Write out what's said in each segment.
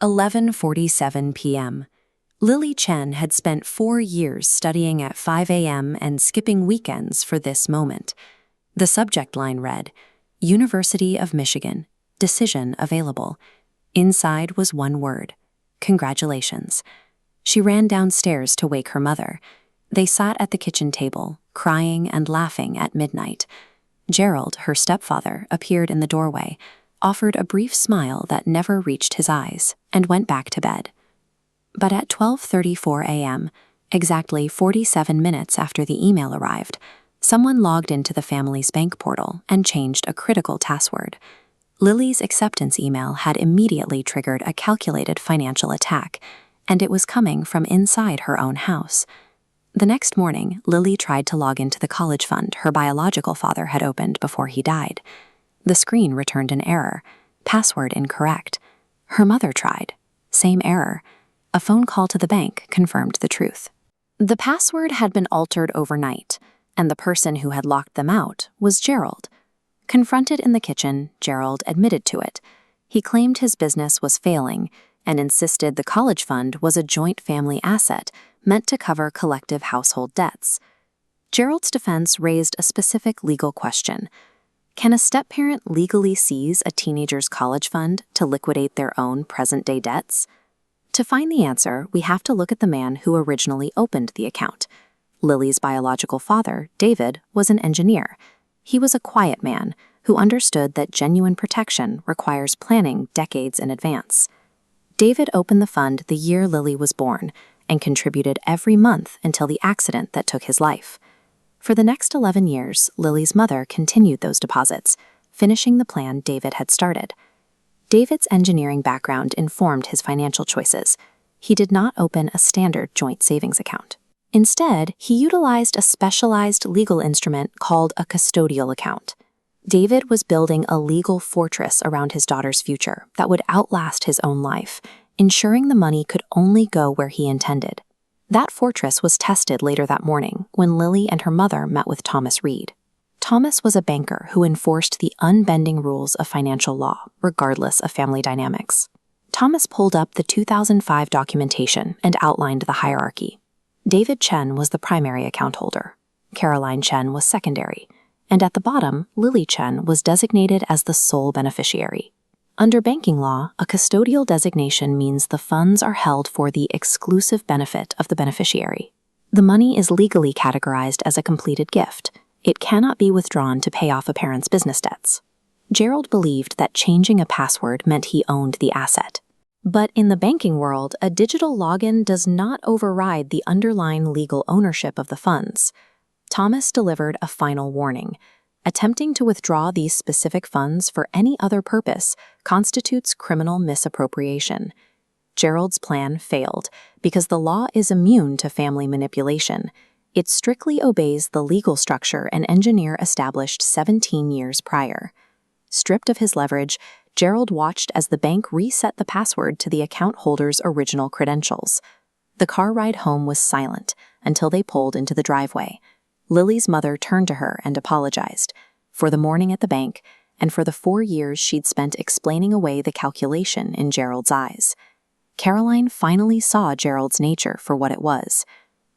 11:47 p.m. Lily Chen had spent 4 years studying at 5 a.m. and skipping weekends for this moment. The subject line read, University of Michigan, decision available. Inside was one word, congratulations. She ran downstairs to wake her mother. They sat at the kitchen table, crying and laughing at midnight. Gerald, her stepfather, appeared in the doorway, offered a brief smile that never reached his eyes, and went back to bed. But at 12:34 a.m., exactly 47 minutes after the email arrived, someone logged into the family's bank portal and changed a critical password. Lily's acceptance email had immediately triggered a calculated financial attack, and it was coming from inside her own house. The next morning, Lily tried to log into the college fund her biological father had opened before he died. The screen returned an error, password incorrect. Her mother tried, same error. A phone call to the bank confirmed the truth. The password had been altered overnight, and the person who had locked them out was Gerald. Confronted in the kitchen, Gerald admitted to it. He claimed his business was failing and insisted the college fund was a joint family asset meant to cover collective household debts. Gerald's defense raised a specific legal question. Can a step-parent legally seize a teenager's college fund to liquidate their own present-day debts? To find the answer, we have to look at the man who originally opened the account. Lily's biological father, David, was an engineer. He was a quiet man who understood that genuine protection requires planning decades in advance. David opened the fund the year Lily was born and contributed every month until the accident that took his life. For the next 11 years, Lily's mother continued those deposits, finishing the plan David had started. David's engineering background informed his financial choices. He did not open a standard joint savings account. Instead, he utilized a specialized legal instrument called a custodial account. David was building a legal fortress around his daughter's future that would outlast his own life, ensuring the money could only go where he intended. That fortress was tested later that morning when Lily and her mother met with Thomas Reed. Thomas was a banker who enforced the unbending rules of financial law, regardless of family dynamics. Thomas pulled up the 2005 documentation and outlined the hierarchy. David Chen was the primary account holder. Caroline Chen was secondary. And at the bottom, Lily Chen was designated as the sole beneficiary. Under banking law, a custodial designation means the funds are held for the exclusive benefit of the beneficiary. The money is legally categorized as a completed gift. It cannot be withdrawn to pay off a parent's business debts. Gerald believed that changing a password meant he owned the asset. But in the banking world, a digital login does not override the underlying legal ownership of the funds. Thomas delivered a final warning. Attempting to withdraw these specific funds for any other purpose constitutes criminal misappropriation. Gerald's plan failed because the law is immune to family manipulation. It strictly obeys the legal structure an engineer established 17 years prior. Stripped of his leverage, Gerald watched as the bank reset the password to the account holder's original credentials. The car ride home was silent until they pulled into the driveway. Lily's mother turned to her and apologized for the morning at the bank and for the 4 years she'd spent explaining away the calculation in Gerald's eyes. Caroline finally saw Gerald's nature for what it was.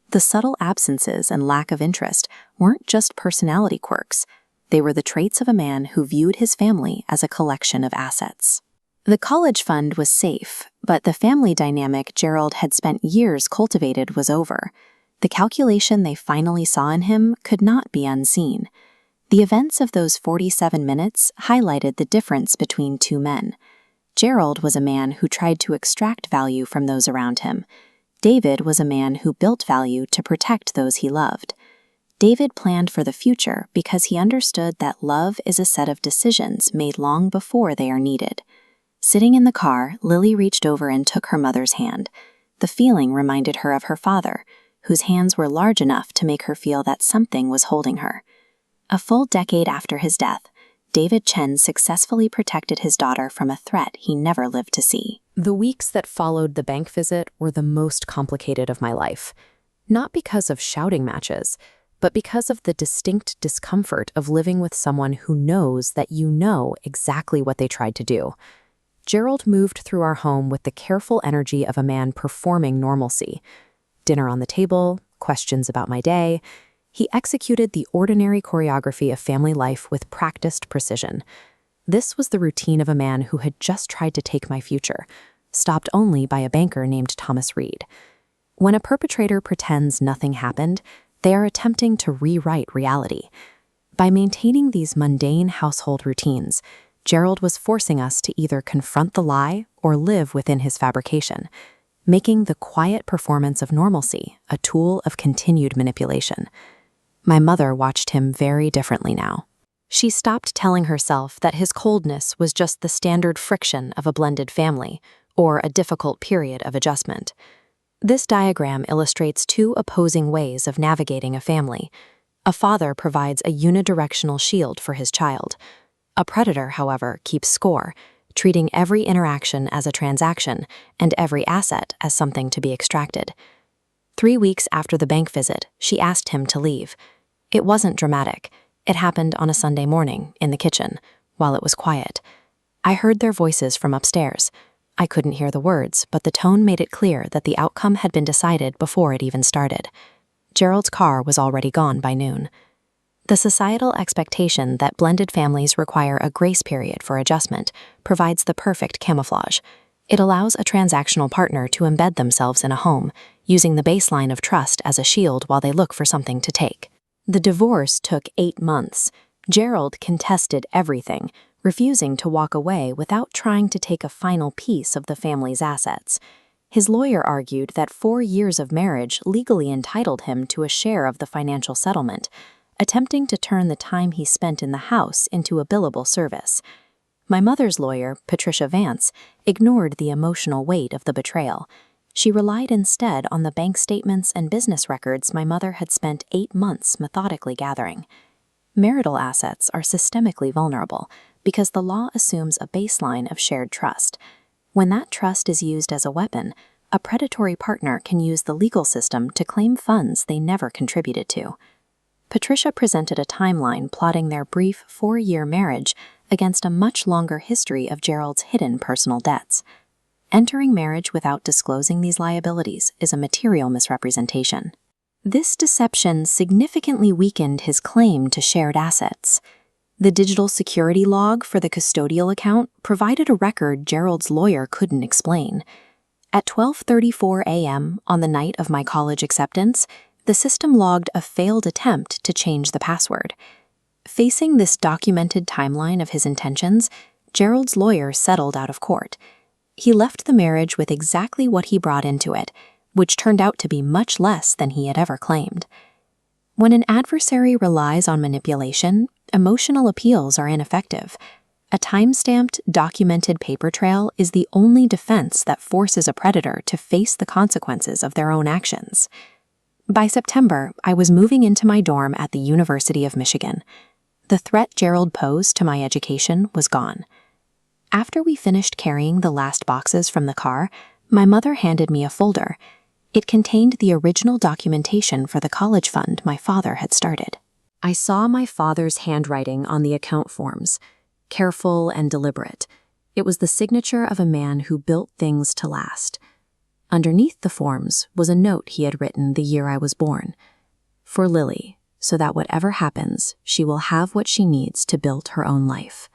The subtle absences and lack of interest weren't just personality quirks. They were the traits of a man who viewed his family as a collection of assets. The college fund was safe, but the family dynamic Gerald had spent years cultivated was over. The calculation they finally saw in him could not be unseen. The events of those 47 minutes highlighted the difference between two men. Gerald was a man who tried to extract value from those around him. David was a man who built value to protect those he loved. David planned for the future because he understood that love is a set of decisions made long before they are needed. Sitting in the car, Lily reached over and took her mother's hand. The feeling reminded her of her father, whose hands were large enough to make her feel that something was holding her. A full decade after his death, David Chen successfully protected his daughter from a threat he never lived to see. The weeks that followed the bank visit were the most complicated of my life. Not because of shouting matches, but because of the distinct discomfort of living with someone who knows that you know exactly what they tried to do. Gerald moved through our home with the careful energy of a man performing normalcy. Dinner on the table, questions about my day. He executed the ordinary choreography of family life with practiced precision. This was the routine of a man who had just tried to take my future, stopped only by a banker named Thomas Reed. When a perpetrator pretends nothing happened, they are attempting to rewrite reality. By maintaining these mundane household routines, Gerald was forcing us to either confront the lie or live within his fabrication, making the quiet performance of normalcy a tool of continued manipulation. My mother watched him very differently now. She stopped telling herself that his coldness was just the standard friction of a blended family, or a difficult period of adjustment. This diagram illustrates two opposing ways of navigating a family. A father provides a unidirectional shield for his child. A predator, however, keeps score, treating every interaction as a transaction and every asset as something to be extracted. 3 weeks after the bank visit, she asked him to leave. It wasn't dramatic. It happened on a Sunday morning, in the kitchen, while it was quiet. I heard their voices from upstairs. I couldn't hear the words, but the tone made it clear that the outcome had been decided before it even started. Gerald's car was already gone by noon. The societal expectation that blended families require a grace period for adjustment provides the perfect camouflage. It allows a transactional partner to embed themselves in a home, using the baseline of trust as a shield while they look for something to take. The divorce took 8 months. Gerald contested everything, refusing to walk away without trying to take a final piece of the family's assets. His lawyer argued that 4 years of marriage legally entitled him to a share of the financial settlement, attempting to turn the time he spent in the house into a billable service. My mother's lawyer, Patricia Vance, ignored the emotional weight of the betrayal. She relied instead on the bank statements and business records my mother had spent 8 months methodically gathering. Marital assets are systemically vulnerable because the law assumes a baseline of shared trust. When that trust is used as a weapon, a predatory partner can use the legal system to claim funds they never contributed to. Patricia presented a timeline plotting their brief 4-year marriage against a much longer history of Gerald's hidden personal debts. Entering marriage without disclosing these liabilities is a material misrepresentation. This deception significantly weakened his claim to shared assets. The digital security log for the custodial account provided a record Gerald's lawyer couldn't explain. At 12:34 a.m. on the night of my college acceptance, the system logged a failed attempt to change the password. Facing this documented timeline of his intentions, Gerald's lawyer settled out of court. He left the marriage with exactly what he brought into it, which turned out to be much less than he had ever claimed. When an adversary relies on manipulation, emotional appeals are ineffective. A time-stamped, documented paper trail is the only defense that forces a predator to face the consequences of their own actions. By September, I was moving into my dorm at the University of Michigan. The threat Gerald posed to my education was gone. After we finished carrying the last boxes from the car, my mother handed me a folder. It contained the original documentation for the college fund my father had started. I saw my father's handwriting on the account forms, careful and deliberate. It was the signature of a man who built things to last. Underneath the forms was a note he had written the year I was born. For Lily, so that whatever happens, she will have what she needs to build her own life.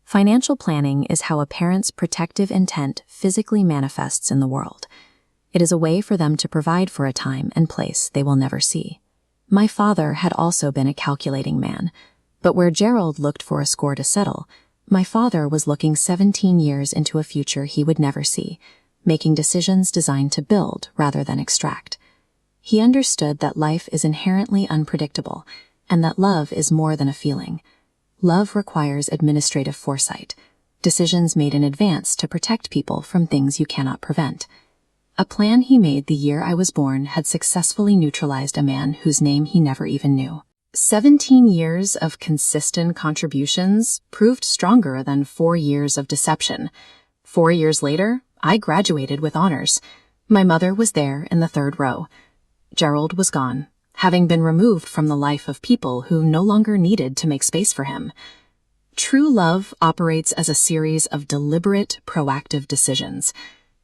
Financial planning is how a parent's protective intent physically manifests in the world. It is a way for them to provide for a time and place they will never see. My father had also been a calculating man, but where Gerald looked for a score to settle, my father was looking 17 years into a future he would never see, making decisions designed to build rather than extract. He understood that life is inherently unpredictable and that love is more than a feeling. Love requires administrative foresight, decisions made in advance to protect people from things you cannot prevent. A plan he made the year I was born had successfully neutralized a man whose name he never even knew. 17 years of consistent contributions proved stronger than 4 years of deception. 4 years later, I graduated with honors. My mother was there in the 3rd row. Gerald was gone, having been removed from the life of people who no longer needed to make space for him. True love operates as a series of deliberate, proactive decisions.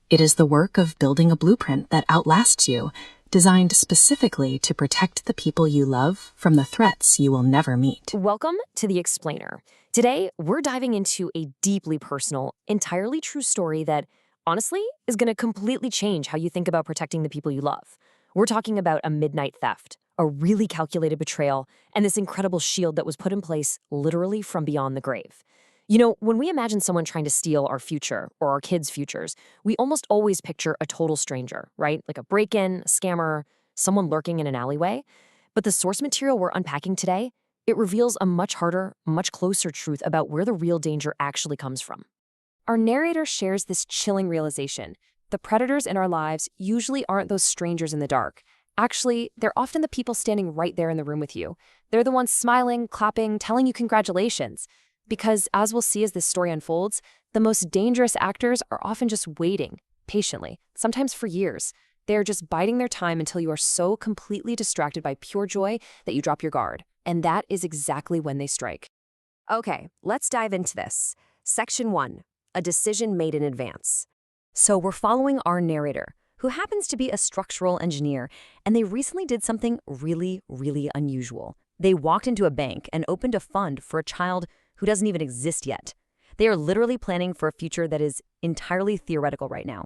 It is the work of building a blueprint that outlasts you, designed specifically to protect the people you love from the threats you will never meet. Welcome to The Explainer. Today, we're diving into a deeply personal, entirely true story that, honestly, is going to completely change how you think about protecting the people you love. We're talking about a midnight theft, a really calculated betrayal, and this incredible shield that was put in place literally from beyond the grave. You know, when we imagine someone trying to steal our future or our kids' futures, we almost always picture a total stranger, right? Like a break-in, a scammer, someone lurking in an alleyway. But the source material we're unpacking today, it reveals a much harder, much closer truth about where the real danger actually comes from. Our narrator shares this chilling realization. The predators in our lives usually aren't those strangers in the dark. Actually, they're often the people standing right there in the room with you. They're the ones smiling, clapping, telling you congratulations. Because, as we'll see as this story unfolds, the most dangerous actors are often just waiting, patiently, sometimes for years. They're just biding their time until you are so completely distracted by pure joy that you drop your guard. And that is exactly when they strike. Okay, let's dive into this. Section 1. A decision made in advance. So we're following our narrator, who happens to be a structural engineer, and they recently did something really, really unusual. They walked into a bank and opened a fund for a child who doesn't even exist yet. They are literally planning for a future that is entirely theoretical right now.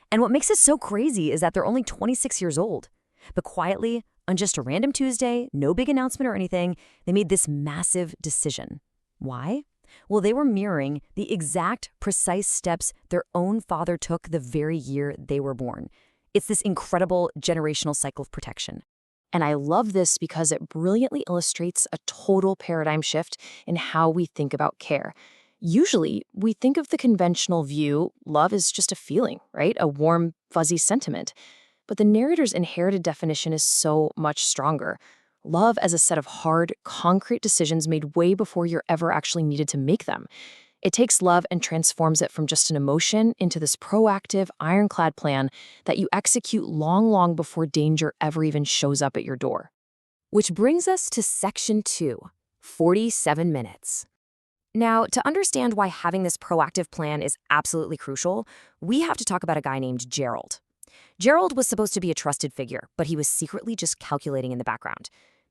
And what makes it so crazy is that they're only 26 years old. But quietly, on just a random Tuesday, no big announcement or anything, they made this massive decision. Why? Well, they were mirroring the exact, precise steps their own father took the very year they were born. It's this incredible generational cycle of protection. And I love this because it brilliantly illustrates a total paradigm shift in how we think about care. Usually, we think of the conventional view, love is just a feeling, right? A warm, fuzzy sentiment. But the narrator's inherited definition is so much stronger. Love as a set of hard, concrete decisions made way before you're ever actually needed to make them. It takes love and transforms it from just an emotion into this proactive, ironclad plan that you execute long, long before danger ever even shows up at your door. Which brings us to Section 2, 47 minutes. Now, to understand why having this proactive plan is absolutely crucial, we have to talk about a guy named Gerald. Gerald was supposed to be a trusted figure, but he was secretly just calculating in the background.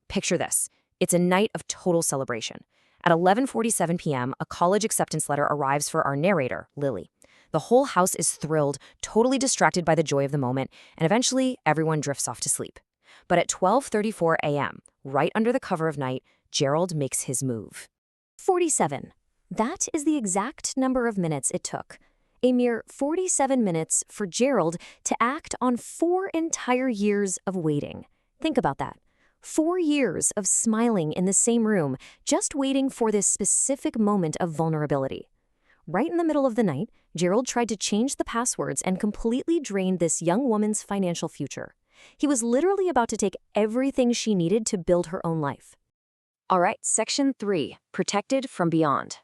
Picture this. It's a night of total celebration. At 11:47 p.m., a college acceptance letter arrives for our narrator, Lily. The whole house is thrilled, totally distracted by the joy of the moment, and eventually everyone drifts off to sleep. But at 12:34 a.m., right under the cover of night, Gerald makes his move. 47. That is the exact number of minutes it took. A mere 47 minutes for Gerald to act on 4 entire years of waiting. Think about that. 4 years of smiling in the same room, just waiting for this specific moment of vulnerability. Right in the middle of the night, Gerald tried to change the passwords and completely drained this young woman's financial future. He was literally about to take everything she needed to build her own life. All right, Section 3, Protected from Beyond.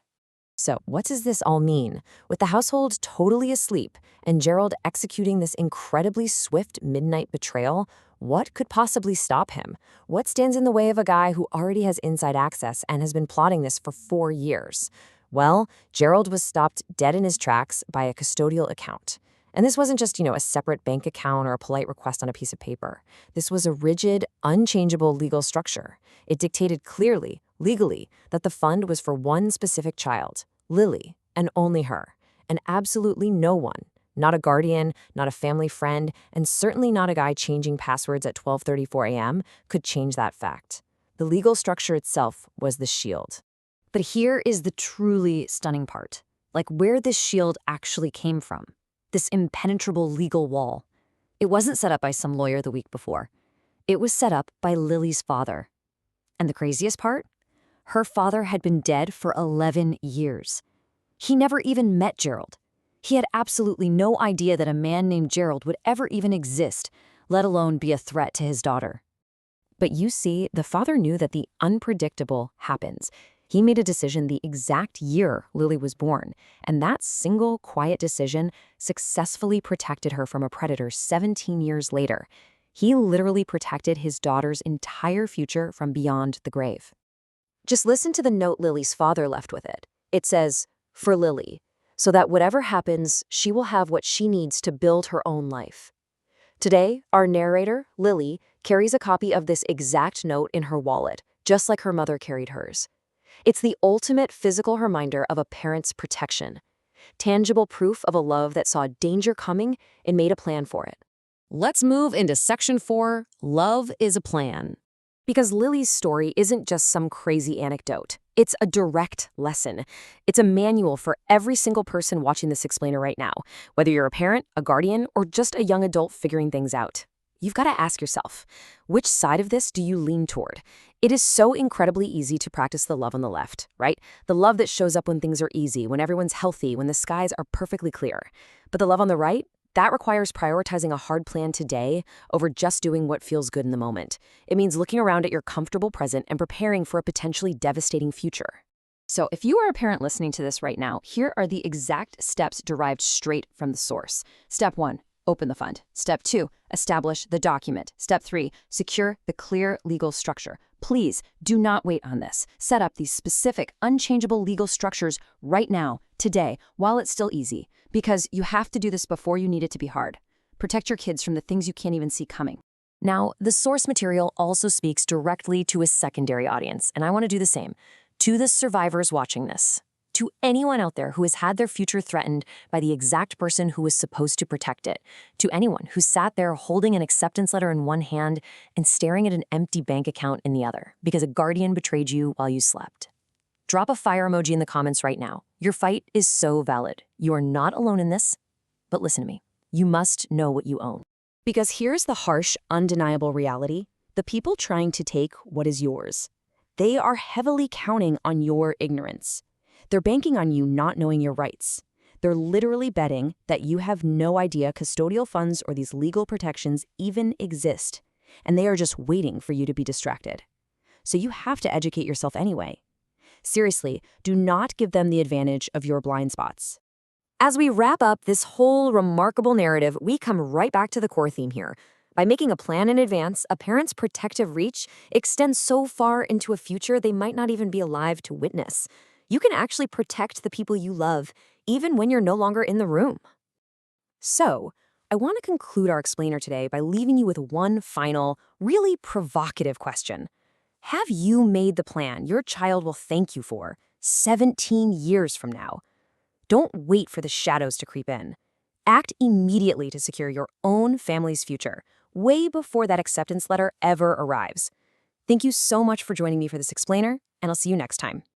So, what does this all mean? With the household totally asleep and Gerald executing this incredibly swift midnight betrayal, what could possibly stop him? What stands in the way of a guy who already has inside access and has been plotting this for 4 years? Well, Gerald was stopped dead in his tracks by a custodial account. And this wasn't just, a separate bank account or a polite request on a piece of paper. This was a rigid, unchangeable legal structure. It dictated clearly, legally, that the fund was for one specific child, Lily, and only her, and absolutely no one, not a guardian, not a family friend, and certainly not a guy changing passwords at 12:34 a.m., could change that fact. The legal structure itself was the shield. But here is the truly stunning part, like where this shield actually came from. This impenetrable legal wall. It wasn't set up by some lawyer the week before. It was set up by Lily's father. And the craziest part? Her father had been dead for 11 years. He never even met Gerald. He had absolutely no idea that a man named Gerald would ever even exist, let alone be a threat to his daughter. But you see, the father knew that the unpredictable happens. He made a decision the exact year Lily was born, and that single quiet decision successfully protected her from a predator 17 years later. He literally protected his daughter's entire future from beyond the grave. Just listen to the note Lily's father left with it. It says, for Lily, so that whatever happens, she will have what she needs to build her own life. Today, our narrator, Lily, carries a copy of this exact note in her wallet, just like her mother carried hers. It's the ultimate physical reminder of a parent's protection, tangible proof of a love that saw danger coming and made a plan for it. Let's move into Section 4, Love is a Plan. Because Lily's story isn't just some crazy anecdote. It's a direct lesson. It's a manual for every single person watching this explainer right now, whether you're a parent, a guardian, or just a young adult figuring things out. You've got to ask yourself, which side of this do you lean toward? It is so incredibly easy to practice the love on the left, right? The love that shows up when things are easy, when everyone's healthy, when the skies are perfectly clear. But the love on the right? That requires prioritizing a hard plan today over just doing what feels good in the moment. It means looking around at your comfortable present and preparing for a potentially devastating future. So if you are a parent listening to this right now, here are the exact steps derived straight from the source. Step 1, open the fund. Step 2, establish the document. Step 3, secure the clear legal structure. Please do not wait on this. Set up these specific, unchangeable legal structures right now, today, while it's still easy, because you have to do this before you need it to be hard. Protect your kids from the things you can't even see coming. Now, the source material also speaks directly to a secondary audience, and I want to do the same. To the survivors watching this. To anyone out there who has had their future threatened by the exact person who was supposed to protect it. To anyone who sat there holding an acceptance letter in one hand and staring at an empty bank account in the other because a guardian betrayed you while you slept. Drop a fire emoji in the comments right now. Your fight is so valid. You are not alone in this. But listen to me. You must know what you own. Because here's the harsh, undeniable reality. The people trying to take what is yours, they are heavily counting on your ignorance. They're banking on you not knowing your rights. They're literally betting that you have no idea custodial funds or these legal protections even exist, and they are just waiting for you to be distracted. So you have to educate yourself anyway. Seriously, do not give them the advantage of your blind spots. As we wrap up this whole remarkable narrative, we come right back to the core theme here. By making a plan in advance, a parent's protective reach extends so far into a future they might not even be alive to witness. You can actually protect the people you love, even when you're no longer in the room. So, I want to conclude our explainer today by leaving you with one final, really provocative question. Have you made the plan your child will thank you for 17 years from now? Don't wait for the shadows to creep in. Act immediately to secure your own family's future, way before that acceptance letter ever arrives. Thank you so much for joining me for this explainer, and I'll see you next time.